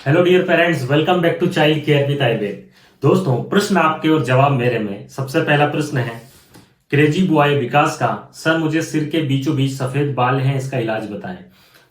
Hello dear parents, welcome back to child care with Ayurveda. दोस्तों, प्रश्न आपके और जवाब मेरे में। सबसे पहला प्रश्न है क्रेजी बॉय विकास का। सर, मुझे सिर के बीचों बीच सफेद बाल हैं, इसका इलाज बताएं।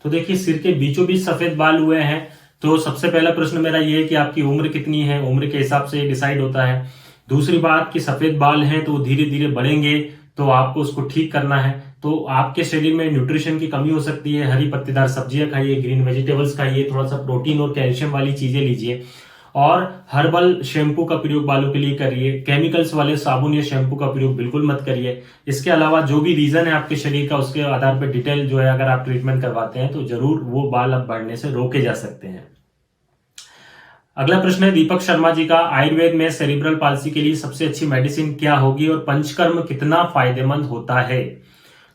तो देखिए, सिर के बीचों बीच सफेद बाल हुए हैं तो सबसे पहला प्रश्न मेरा ये है कि आपकी उम्र कितनी है। उम्र के हिसाब से डिसाइड होता है। दूसरी बात कि सफेद बाल हैं तो धीरे धीरे बढ़ेंगे, तो आपको उसको ठीक करना है। तो आपके शरीर में न्यूट्रिशन की कमी हो सकती है। हरी पत्तेदार सब्जियां खाइए, ग्रीन वेजिटेबल्स खाइए, थोड़ा सा प्रोटीन और कैल्शियम वाली चीजें लीजिए, और हर्बल शैम्पू का प्रयोग बालों के लिए करिए। केमिकल्स वाले साबुन या शैम्पू का प्रयोग बिल्कुल मत करिए। इसके अलावा जो भी रीजन है आपके शरीर का, उसके आधार पर डिटेल जो है, अगर आप ट्रीटमेंट करवाते हैं तो जरूर वो बाल अब बढ़ने से रोके जा सकते हैं। अगला प्रश्न है दीपक शर्मा जी का। आयुर्वेद में सेरिब्रल पाल्सी के लिए सबसे अच्छी मेडिसिन क्या होगी और पंचकर्म कितना फायदेमंद होता है?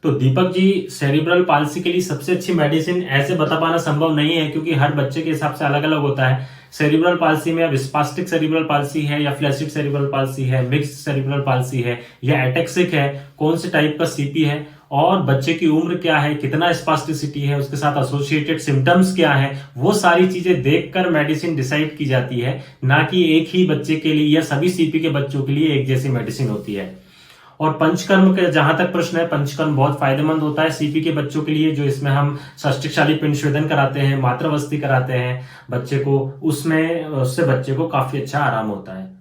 तो दीपक जी, सेरिब्रल पाल्सी के लिए सबसे अच्छी मेडिसिन ऐसे बता पाना संभव नहीं है, क्योंकि हर बच्चे के हिसाब से अलग अलग होता है। सेरिब्रल पाल्सी में अब स्पास्टिक सेरिब्रल पाल्सी है या फ्लैसिड सेरिब्रल पाल्सी है, मिक्स्ड सेरिब्रल पाल्सी है या एटेक्सिक है, कौन से टाइप का सीपी है, और बच्चे की उम्र क्या है, कितना स्पास्टिसिटी है, उसके साथ एसोसिएटेड सिम्टम्स क्या है, वो सारी चीजें देखकर मेडिसिन डिसाइड की जाती है, ना कि एक ही बच्चे के लिए या सभी सीपी के बच्चों के लिए एक जैसी मेडिसिन होती है। और पंचकर्म के जहां तक प्रश्न है, पंचकर्म बहुत फायदेमंद होता है सीपी के बच्चों के लिए, जो इसमें हम षष्टिकशाली पिंडशोधन कराते हैं, मातृवस्ती कराते हैं बच्चे को, उससे बच्चे को काफी अच्छा आराम होता है।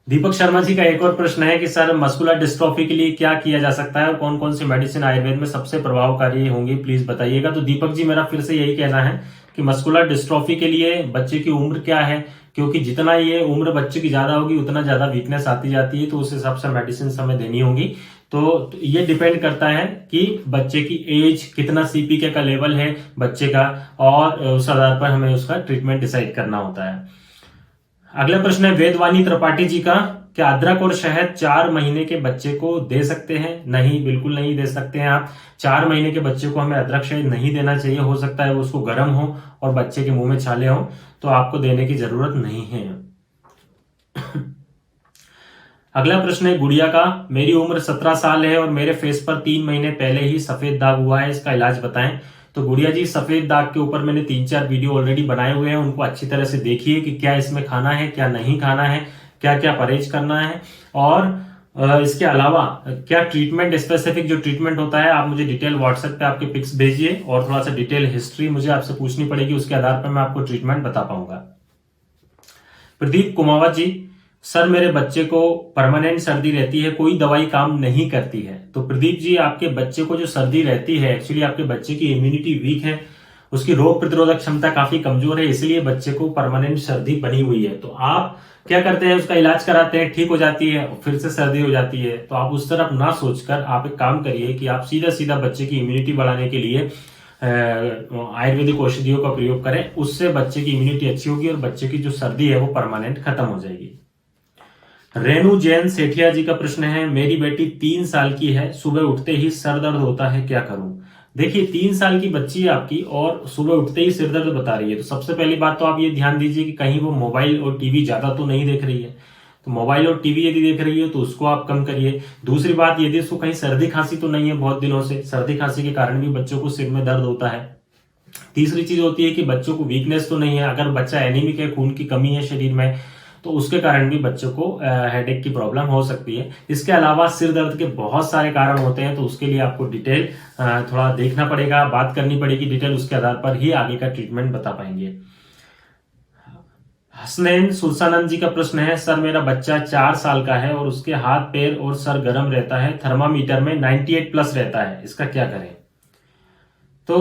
दीपक शर्मा जी का एक और प्रश्न है कि सर, मस्कुलर डिस्ट्रॉफी के लिए क्या किया जा सकता है और कौन कौन सी मेडिसिन आयुर्वेद में सबसे प्रभावकारी होंगी, प्लीज बताइएगा। तो दीपक जी, मेरा फिर से यही कहना है कि मस्कुलर डिस्ट्रॉफी के लिए बच्चे की उम्र क्या है, क्योंकि जितना ये उम्र बच्चे की ज्यादा होगी उतना ज्यादा वीकनेस आती जाती है, तो उस हिसाब से मेडिसिन हमें देनी होगी। तो ये डिपेंड करता है कि बच्चे की एज, कितना सीपीके का लेवल है बच्चे का, और उस आधार पर हमें उसका ट्रीटमेंट डिसाइड करना होता है। अगला प्रश्न है वेदवानी त्रिपाठी जी का। क्या अदरक और शहद 4 महीने के बच्चे को दे सकते हैं? नहीं, बिल्कुल नहीं दे सकते हैं आप। 4 महीने के बच्चे को हमें अदरक शहद नहीं देना चाहिए। हो सकता है वो उसको गर्म हो और बच्चे के मुंह में छाले हो, तो आपको देने की जरूरत नहीं है। अगला प्रश्न है गुड़िया का। मेरी उम्र 17 साल है और मेरे फेस पर 3 महीने पहले ही सफेद दाग हुआ है, इसका इलाज बताएं। तो गुड़िया जी, सफेद दाग के ऊपर मैंने 3-4 वीडियो ऑलरेडी बनाए हुए हैं, उनको अच्छी तरह से देखिए कि क्या इसमें खाना है, क्या नहीं खाना है, क्या क्या परहेज करना है, और इसके अलावा क्या ट्रीटमेंट, स्पेसिफिक जो ट्रीटमेंट होता है, आप मुझे डिटेल व्हाट्सएप पे आपके पिक्स भेजिए और थोड़ा सा डिटेल हिस्ट्री मुझे आपसे पूछनी पड़ेगी, उसके आधार पर मैं आपको ट्रीटमेंट बता पाऊंगा। प्रदीप कुमावत जी, सर मेरे बच्चे को परमानेंट सर्दी रहती है, कोई दवाई काम नहीं करती है। तो प्रदीप जी, आपके बच्चे को जो सर्दी रहती है, एक्चुअली आपके बच्चे की इम्यूनिटी वीक है, उसकी रोग प्रतिरोधक क्षमता काफी कमजोर है, इसलिए बच्चे को परमानेंट सर्दी बनी हुई है। तो आप क्या करते हैं, उसका इलाज कराते हैं, ठीक हो जाती है, फिर से सर्दी हो जाती है। तो आप उस तरफ ना सोचकर आप एक काम करिए कि आप सीधा सीधा बच्चे की इम्यूनिटी बढ़ाने के लिए आयुर्वेदिक औषधियों का प्रयोग करें। उससे बच्चे की इम्यूनिटी अच्छी होगी और बच्चे की जो सर्दी है वो परमानेंट खत्म हो जाएगी। रेणु जैन सेठिया जी का प्रश्न है, मेरी बेटी 3 साल की है, सुबह उठते ही सर दर्द होता है, क्या करूं? देखिए, 3 साल की बच्ची है आपकी और सुबह उठते ही सिर दर्द बता रही है, तो सबसे पहली बात तो आप ये ध्यान दीजिए कि कहीं वो मोबाइल और टीवी ज्यादा तो नहीं देख रही है। तो मोबाइल और टीवी यदि देख रही है तो उसको आप कम करिए। दूसरी बात, यदि उसको कहीं सर्दी खांसी तो नहीं है बहुत दिनों से, सर्दी खांसी के कारण भी बच्चों को सिर में दर्द होता है। तीसरी चीज होती है कि बच्चों को वीकनेस तो नहीं है, अगर बच्चा एनीमिक है, खून की कमी है शरीर में, तो उसके कारण भी बच्चों को हेडेक की प्रॉब्लम हो सकती है। इसके अलावा सिर दर्द के बहुत सारे कारण होते हैं, तो उसके लिए आपको डिटेल थोड़ा देखना पड़ेगा, बात करनी पड़ेगी डिटेल, उसके आधार पर ही आगे का ट्रीटमेंट बता पाएंगे। हसनैन सुरसानंद जी का प्रश्न है, सर मेरा बच्चा 4 साल का है और उसके हाथ पैर और सर गर्म रहता है, थर्मामीटर में 98 प्लस रहता है, इसका क्या करें? तो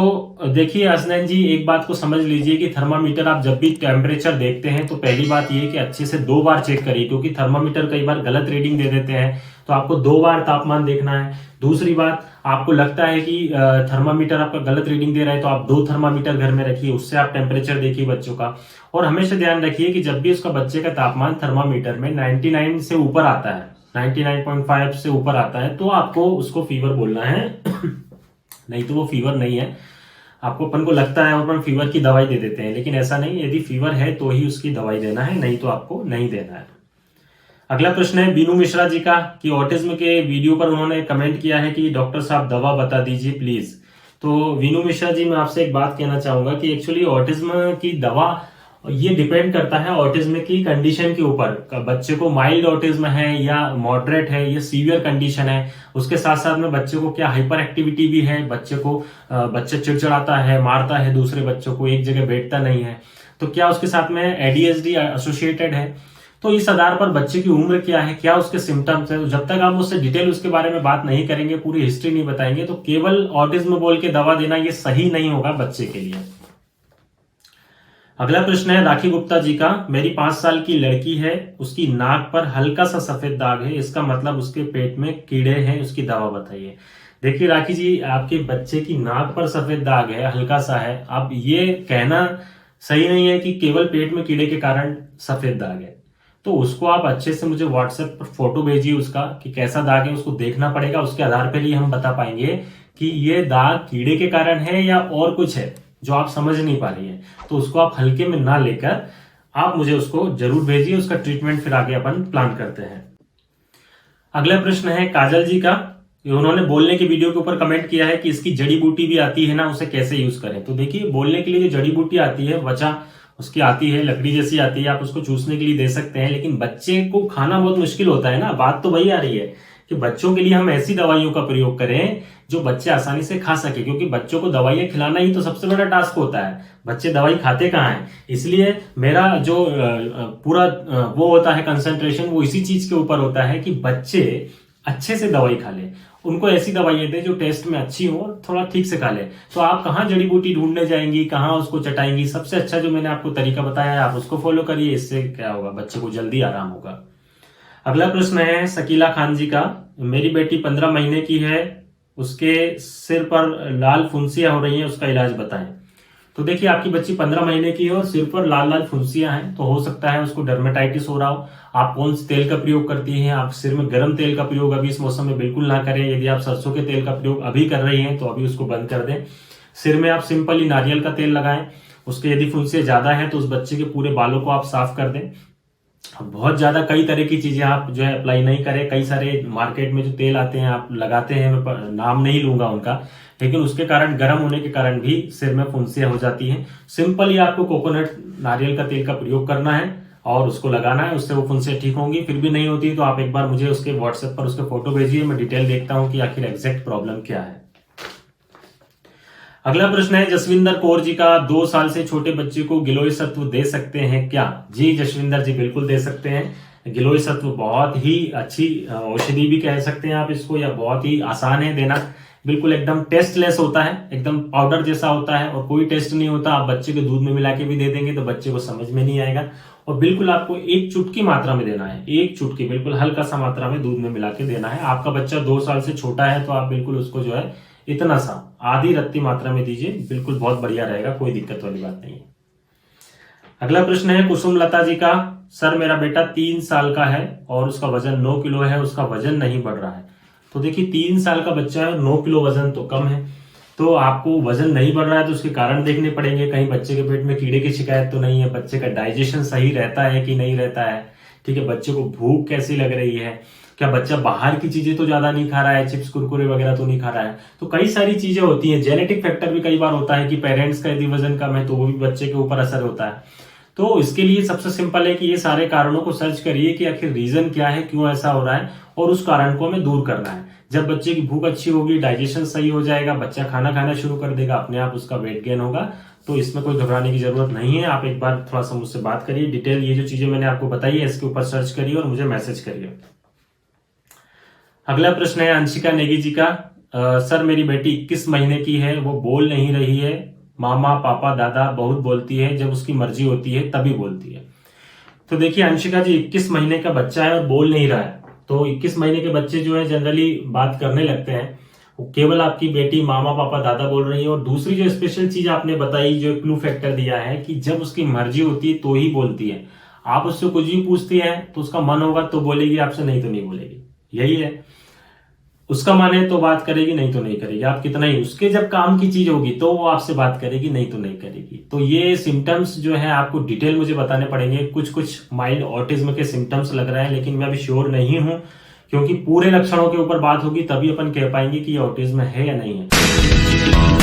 देखिए हसनैन जी, एक बात को समझ लीजिए कि थर्मामीटर आप जब भी टेम्परेचर देखते हैं तो पहली बात ये कि अच्छे से 2 बार चेक करिए, क्योंकि थर्मामीटर कई बार गलत रीडिंग दे देते हैं, तो आपको 2 बार तापमान देखना है। दूसरी बात, आपको लगता है कि थर्मामीटर आपका गलत रीडिंग दे रहा है, तो आप 2 थर्मामीटर घर में रखिए, उससे आप टेम्परेचर देखिए बच्चों का। और हमेशा ध्यान रखिए कि जब भी उसका बच्चे का तापमान थर्मामीटर में 99 से ऊपर आता है, 99.5 से ऊपर आता है, तो आपको उसको फीवर बोलना है। नहीं तो वो फीवर नहीं है। आपको, अपन को लगता है अपन फीवर की दवाई दे देते हैं, लेकिन ऐसा नहीं, यदि फीवर है तो ही उसकी दवाई देना है, नहीं तो आपको नहीं देना है। अगला प्रश्न है बीनू मिश्रा जी का कि ऑटिज्म के वीडियो पर उन्होंने कमेंट किया है कि डॉक्टर साहब दवा बता दीजिए प्लीज। तो वीनू मिश्रा जी, मैं आपसे एक बात कहना चाहूंगा कि एक्चुअली ऑटिज्म की दवा ये डिपेंड करता है ऑटिज्म की कंडीशन के ऊपर। बच्चे को माइल्ड ऑटिज्म है या मॉडरेट है या सीवियर कंडीशन है, उसके साथ साथ में बच्चे को क्या हाइपर एक्टिविटी भी है, बच्चे चिड़चिड़ाता है, मारता है दूसरे बच्चों को, एक जगह बैठता नहीं है, तो क्या उसके साथ में एडीएचडी एसोसिएटेड है। तो इस आधार पर बच्चे की उम्र क्या है, क्या उसके सिम्टम्स है, तो जब तक आप मुझसे डिटेल उसके बारे में बात नहीं करेंगे, पूरी हिस्ट्री नहीं बताएंगे, तो केवल ऑटिज्म बोल के दवा देना ये सही नहीं होगा बच्चे के लिए। अगला प्रश्न है राखी गुप्ता जी का, मेरी 5 साल की लड़की है, उसकी नाक पर हल्का सा सफेद दाग है, इसका मतलब उसके पेट में कीड़े हैं, उसकी दवा बताइए। देखिए राखी जी, आपके बच्चे की नाक पर सफेद दाग है, हल्का सा है, अब ये कहना सही नहीं है कि केवल पेट में कीड़े के कारण सफेद दाग है। तो उसको आप अच्छे से मुझे व्हाट्सएप पर फोटो भेजिए उसका कि कैसा दाग है, उसको देखना पड़ेगा, उसके आधार पर ही हम बता पाएंगे कि ये दाग कीड़े के कारण है या और कुछ है जो आप समझ नहीं पा रही हैं। तो उसको आप हल्के में ना लेकर आप मुझे उसको जरूर भेजिए, उसका ट्रीटमेंट फिर आगे अपन प्लान करते हैं। अगला प्रश्न है काजल जी का, उन्होंने बोलने की वीडियो के ऊपर कमेंट किया है कि इसकी जड़ी बूटी भी आती है ना, उसे कैसे यूज करें। तो देखिए, बोलने के लिए जो जड़ी बूटी आती है, वचा उसकी आती है, लकड़ी जैसी आती है, आप उसको चूसने के लिए दे सकते हैं, लेकिन बच्चे को खाना बहुत मुश्किल होता है ना। बात तो वही आ रही है कि बच्चों के लिए हम ऐसी दवाइयों का प्रयोग करें जो बच्चे आसानी से खा सके, क्योंकि बच्चों को दवाइयां खिलाना ही तो सबसे बड़ा टास्क होता है। बच्चे दवाई खाते कहाँ हैं, इसलिए मेरा जो पूरा वो होता है कंसंट्रेशन, वो इसी चीज के ऊपर होता है कि बच्चे अच्छे से दवाई खा ले, उनको ऐसी दवाइयां दे जो टेस्ट में अच्छी हो और थोड़ा ठीक से खा ले। तो आप कहाँ जड़ी बूटी ढूंढने जाएंगी, कहाँ उसको चटाएंगी, सबसे अच्छा जो मैंने आपको तरीका बताया है आप उसको फॉलो करिए, इससे क्या होगा, बच्चे को जल्दी आराम होगा। अगला प्रश्न है शकीला खान जी का, मेरी बेटी 15 महीने की है, उसके सिर पर लाल फुंसियां हो रही हैं, उसका इलाज बताएं। तो देखिए, आपकी बच्ची 15 महीने की है और सिर पर लाल लाल फुंसियां हैं, तो हो सकता है उसको डर्मेटाइटिस हो रहा हो। आप कौन से तेल का प्रयोग करती हैं, आप सिर में गर्म तेल का प्रयोग अभी इस मौसम में बिल्कुल ना करें। यदि आप सरसों के तेल का प्रयोग अभी कर रही हैं तो अभी उसको बंद कर दें। सिर में आप सिंपली नारियल का तेल लगाएं। उसके यदि फुंसियां ज्यादा हैं तो उस बच्चे के पूरे बालों को आप साफ कर दें। बहुत ज्यादा कई तरह की चीजें आप जो है अप्लाई नहीं करें। कई सारे मार्केट में जो तेल आते हैं आप लगाते हैं, मैं नाम नहीं लूंगा उनका, लेकिन उसके कारण गर्म होने के कारण भी सिर में फुंसियां हो जाती हैं। सिंपली आपको कोकोनट नारियल का तेल का प्रयोग करना है और उसको लगाना है, उससे वो फुंसियां ठीक होंगी। फिर भी नहीं होती तो आप एक बार मुझे उसके व्हाट्सएप पर उसके फोटो भेजिए, मैं डिटेल देखता हूं कि आखिर एग्जैक्ट प्रॉब्लम क्या है। अगला प्रश्न है जसविंदर कौर जी का, 2 साल से छोटे बच्चे को गिलोय सत्व दे सकते हैं क्या? जी जसविंदर जी, बिल्कुल दे सकते हैं। गिलोय सत्व बहुत ही अच्छी औषधि भी कह सकते हैं आप इसको, या बहुत ही आसान है देना। बिल्कुल एकदम टेस्टलेस होता है, एकदम पाउडर जैसा होता है और कोई टेस्ट नहीं होता। आप बच्चे के दूध में मिला के भी दे देंगे तो बच्चे को समझ में नहीं आएगा। और बिल्कुल आपको 1 चुटकी मात्रा में देना है, 1 चुटकी बिल्कुल हल्का सा मात्रा में दूध में मिला के देना है। आपका बच्चा 2 साल से छोटा है तो आप बिल्कुल उसको जो है इतना सा आधी रत्ती मात्रा में दीजिए, बिल्कुल बहुत बढ़िया रहेगा, कोई दिक्कत वाली बात नहीं है। अगला प्रश्न है कुसुम लता जी का, सर मेरा बेटा 3 साल का है और उसका वजन 9 किलो है, उसका वजन नहीं बढ़ रहा है। तो देखिए 3 साल का बच्चा है, 9 किलो वजन तो कम है, तो आपको वजन नहीं बढ़ रहा है तो उसके कारण देखने पड़ेंगे। कहीं बच्चे के पेट में कीड़े की शिकायत तो नहीं है, बच्चे का डाइजेशन सही रहता है कि नहीं रहता है, ठीक है, बच्चे को भूख कैसी लग रही है, क्या बच्चा बाहर की चीजें तो ज्यादा नहीं खा रहा है, चिप्स कुरकुरे वगैरह तो नहीं खा रहा है। तो कई सारी चीजें होती हैं। जेनेटिक फैक्टर भी कई बार होता है कि पेरेंट्स का यदि वजन कम है तो वो भी बच्चे के ऊपर असर होता है। तो इसके लिए सबसे सिंपल है कि ये सारे कारणों को सर्च करिए कि आखिर रीजन क्या है, क्यों ऐसा हो रहा है, और उस कारण को हमें दूर करना है। जब बच्चे की भूख अच्छी होगी, डाइजेशन सही हो जाएगा, बच्चा खाना खाना शुरू कर देगा, अपने आप उसका वेट गेन होगा। तो इसमें कोई घबराने की जरूरत नहीं है। आप एक बार थोड़ा सा मुझसे बात करिए, डिटेल ये जो चीजें मैंने आपको बताई है इसके ऊपर सर्च करिए और मुझे मैसेज करिए। अगला प्रश्न है अंशिका नेगी जी का, सर मेरी बेटी 21 महीने की है, वो बोल नहीं रही है, मामा पापा दादा बहुत बोलती है, जब उसकी मर्जी होती है तभी बोलती है। तो देखिए अंशिका जी, 21 महीने का बच्चा है और बोल नहीं रहा है। तो 21 महीने के बच्चे जो है जनरली बात करने लगते हैं। केवल आपकी बेटी मामा पापा दादा बोल रही है। और दूसरी जो स्पेशल चीज आपने बताई, जो क्लू फैक्टर दिया है कि जब उसकी मर्जी होती है तो ही बोलती है। आप उससे कुछ भी पूछती है तो उसका मन होगा तो बोलेगी, आपसे नहीं तो नहीं बोलेगी, यही है। उसका मन है तो बात करेगी, नहीं तो नहीं करेगी। आप कितना ही उसके जब काम की चीज होगी तो वो आपसे बात करेगी, नहीं तो नहीं करेगी। तो ये सिम्टम्स जो है आपको डिटेल मुझे बताने पड़ेंगे। कुछ माइल्ड ऑटिज्म के सिम्टम्स लग रहे हैं, लेकिन मैं अभी श्योर नहीं हूं, क्योंकि पूरे लक्षणों के ऊपर बात होगी तभी अपन कह पाएंगे कि ये ऑटिज्म है या नहीं है।